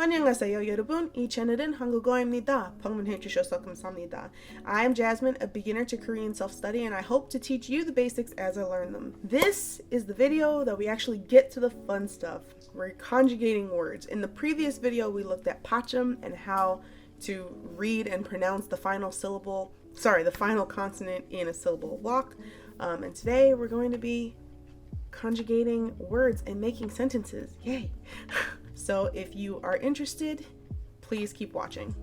안녕하세요 여러분. 이 채널은 한국어입니다. 방문해 주셔서 감사합니다. I'm Jasmine, a beginner to Korean self-study, and I hope to teach you the basics as I learn them. This is the video that we actually get to the fun stuff. We're conjugating words. In the previous video, we looked at pacham and how to read and pronounce the final consonant in a syllable block. And today we're going to be conjugating words and making sentences. Yay! So if you are interested, please keep watching.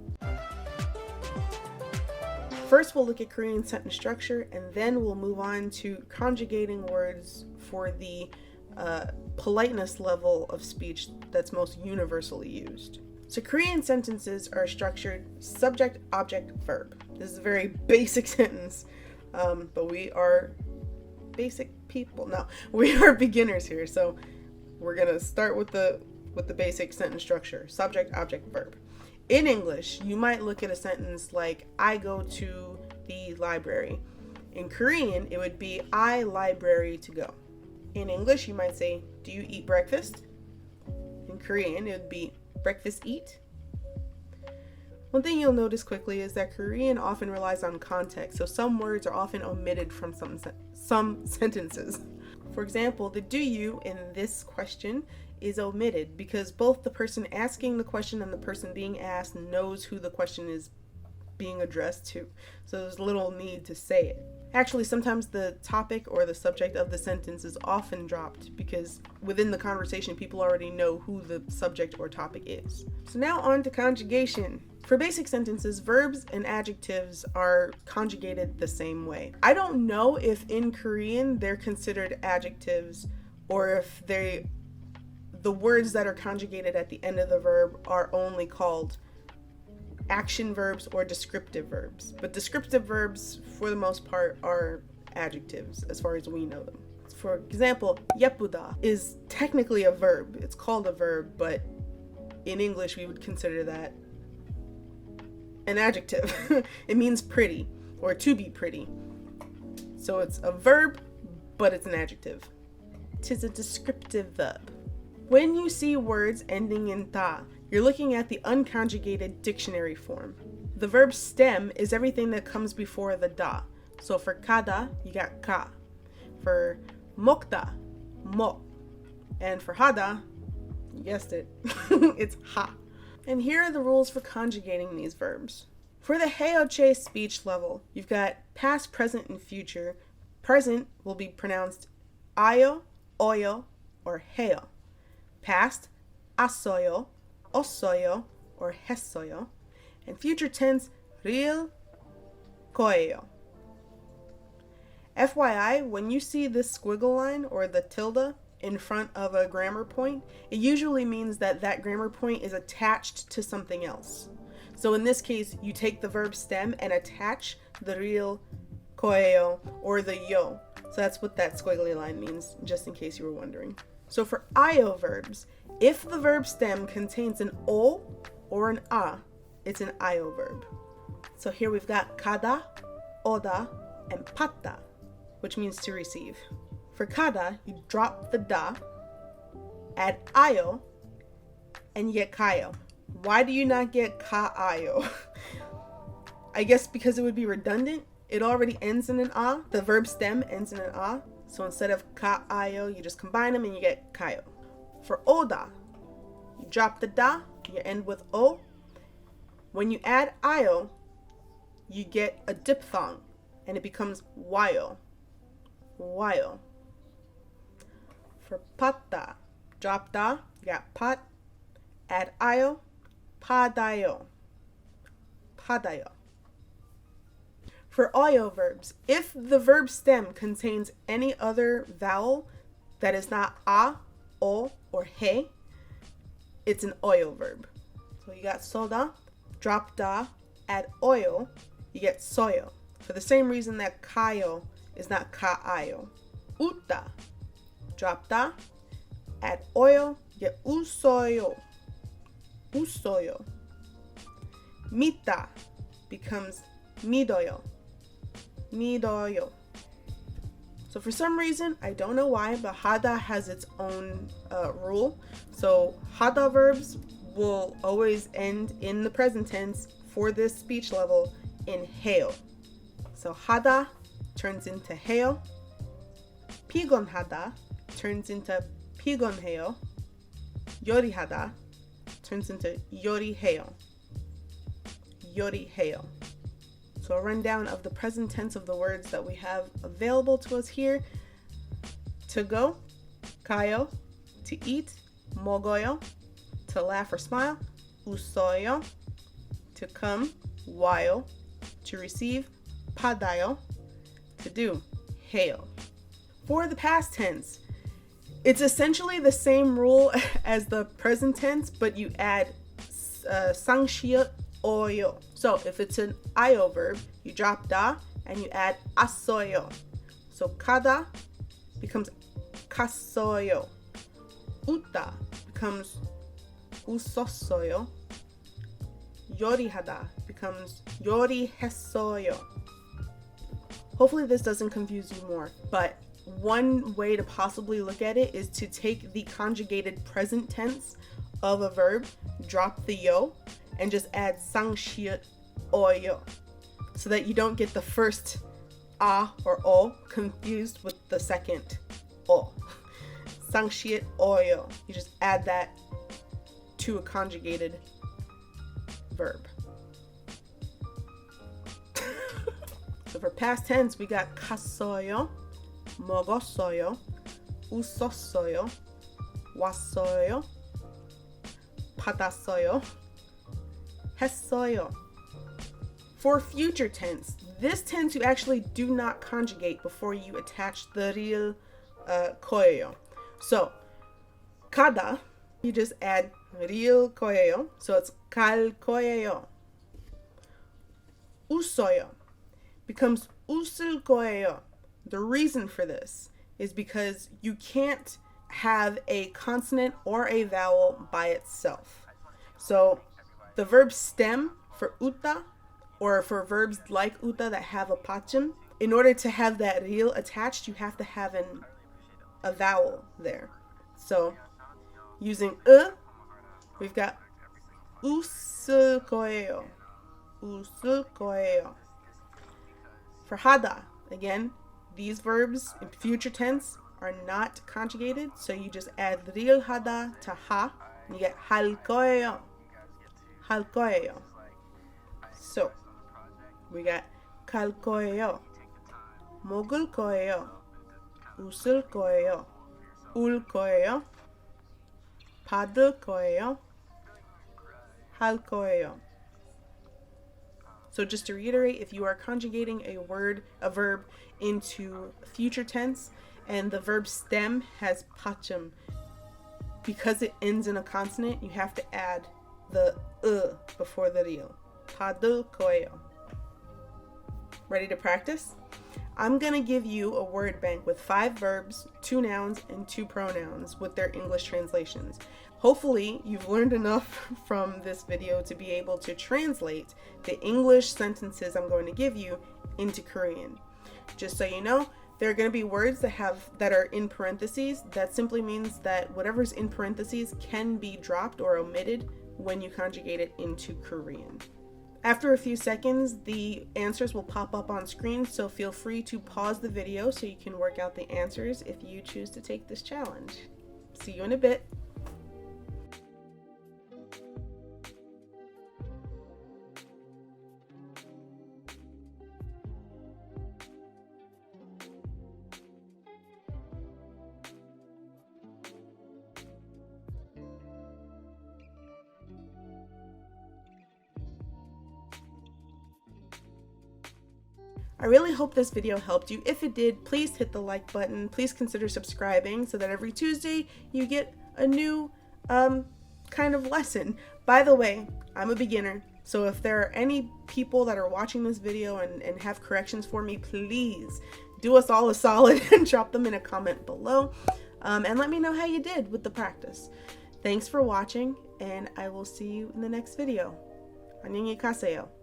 First, we'll look at Korean sentence structure, and then we'll move on to conjugating words for the politeness level of speech that's most universally used. So Korean sentences are structured subject, object, verb. This is a very basic sentence, but we are basic people. No, we are beginners here, so we're gonna start with the basic sentence structure: subject, object, verb. In English, you might look at a sentence like I go to the library. In Korean, it would be I library to go. In English, you might say, do you eat breakfast? In Korean, it would be breakfast eat. One thing you'll notice quickly is that Korean often relies on context, so some words are often omitted from some sentences. For example, the do you in this question is omitted because both the person asking the question and the person being asked knows who the question is being addressed to, so there's little need to say it. Actually, sometimes the topic or the subject of the sentence is often dropped because within the conversation people already know who the subject or topic is. So now on to conjugation. For basic sentences, verbs and adjectives are conjugated the same way. I don't know if in Korean they're considered adjectives or if the words that are conjugated at the end of the verb are only called action verbs or descriptive verbs. But descriptive verbs, for the most part, are adjectives as far as we know them. For example, 예쁘다 is technically a verb. It's called a verb, but in English we would consider that an adjective. It means pretty or to be pretty. So it's a verb, but it's an adjective. 'Tis a descriptive verb. When you see words ending in ta, you're looking at the unconjugated dictionary form. The verb stem is everything that comes before the da. So for kada, you got ka. For 먹다, mo. And for hada, you guessed it, it's ha. And here are the rules for conjugating these verbs. For the heoche speech level, you've got past, present, and future. Present will be pronounced ayo, oyo, or heo. Past, assoyo, ossoyo, or 했어요. And future tense, 릴 거예요. FYI, when you see this squiggle line or the tilde in front of a grammar point, it usually means that that grammar point is attached to something else. So in this case, you take the verb stem and attach the 릴 거예요 or the yo. So that's what that squiggly line means, just in case you were wondering. So for io verbs, if the verb stem contains an o or an a, it's an io verb. So here we've got kada, oda, and patta, which means to receive. For kada, you drop the da, add io, and you get kayo. Why do you not get ka-io? I guess because it would be redundant. It already ends in an a. The verb stem ends in an a. So instead of ka-io, you just combine them and you get kayo. For oda, you drop the da, you end with o. When you add io, you get a diphthong and it becomes wayo. Wayo. For patta, drop da, you got pat, add io, padayo. Padayo. For oyo verbs, if the verb stem contains any other vowel that is not a, o, or he, it's an oyo verb. So you got soda, drop da, add oyo, you get soyo. For the same reason that kayo is not ka-ayo. Uta, drop da, add oyo, you get usoyo. Usoyo. Mita becomes midoyo. Midoyo. So for some reason, I don't know why, but hada has its own rule. So hada verbs will always end in the present tense for this speech level in 해요. So 하다 turns into 해요. 피곤하다 turns into 피곤해요. 요리하다 turns into 요리해요. 요리해요. So a rundown of the present tense of the words that we have available to us here. To go, 가요. To eat, 먹어요. To laugh or smile, 웃어요. To come, 와요. To receive, 받아요. To do, 해요. For the past tense, it's essentially the same rule as the present tense, but you add 상시읒 어요. So if it's an io verb, you drop da and you add as어요. So 가다 becomes 갔어요. 웃다 becomes 웃었어요. 요리하다 becomes 요리했어요. Hopefully this doesn't confuse you more, but one way to possibly look at it is to take the conjugated present tense of a verb, drop the yo, and just add 상시읒 어요, so that you don't get the first a or o confused with the second o. 상시읒 어요. You just add that to a conjugated verb. So for past tense, we got 갔어요, 먹었어요, 웃었어요, 왔어요, 받았어요, 했어요. For future tense, this tense you actually do not conjugate before you attach the real 거예요. So 가다, you just add real 거예요. So it's 갈 거예요. 웃어요 becomes 웃을 거예요. The reason for this is because you can't have a consonant or a vowel by itself. So the verb stem for uta, or for verbs like uta that have a pachim, in order to have that real attached, you have to have a vowel there. So using we've got 웃을 거예요. 웃을 거예요. For 하다, again, these verbs in future tense are not conjugated, so you just add real 하다 to ha, and you get 할 거예요. 할 거예요. So we got 갈 거예요, 먹을 거예요, 웃을 거예요, 울 거예요, 받을 거예요, 할 거예요. So just to reiterate, if you are conjugating a verb into future tense, and the verb stem has pachim, because it ends in a consonant, you have to add the before the real. 받을 거예요. Ready to practice? I'm going to give you a word bank with 5 verbs, 2 nouns, and 2 pronouns with their English translations. Hopefully, you've learned enough from this video to be able to translate the English sentences I'm going to give you into Korean. Just so you know, there are going to be words that are in parentheses. That simply means that whatever's in parentheses can be dropped or omitted when you conjugate it into Korean. After a few seconds, the answers will pop up on screen, so feel free to pause the video so you can work out the answers if you choose to take this challenge. See you in a bit. I really hope this video helped you. If it did, please hit the like button. Please consider subscribing so that every Tuesday you get a new kind of lesson. By the way, I'm a beginner, so if there are any people that are watching this video and have corrections for me, please do us all a solid and drop them in a comment below, and let me know how you did with the practice. Thanks for watching, and I will see you in the next video. 안녕히 가세요.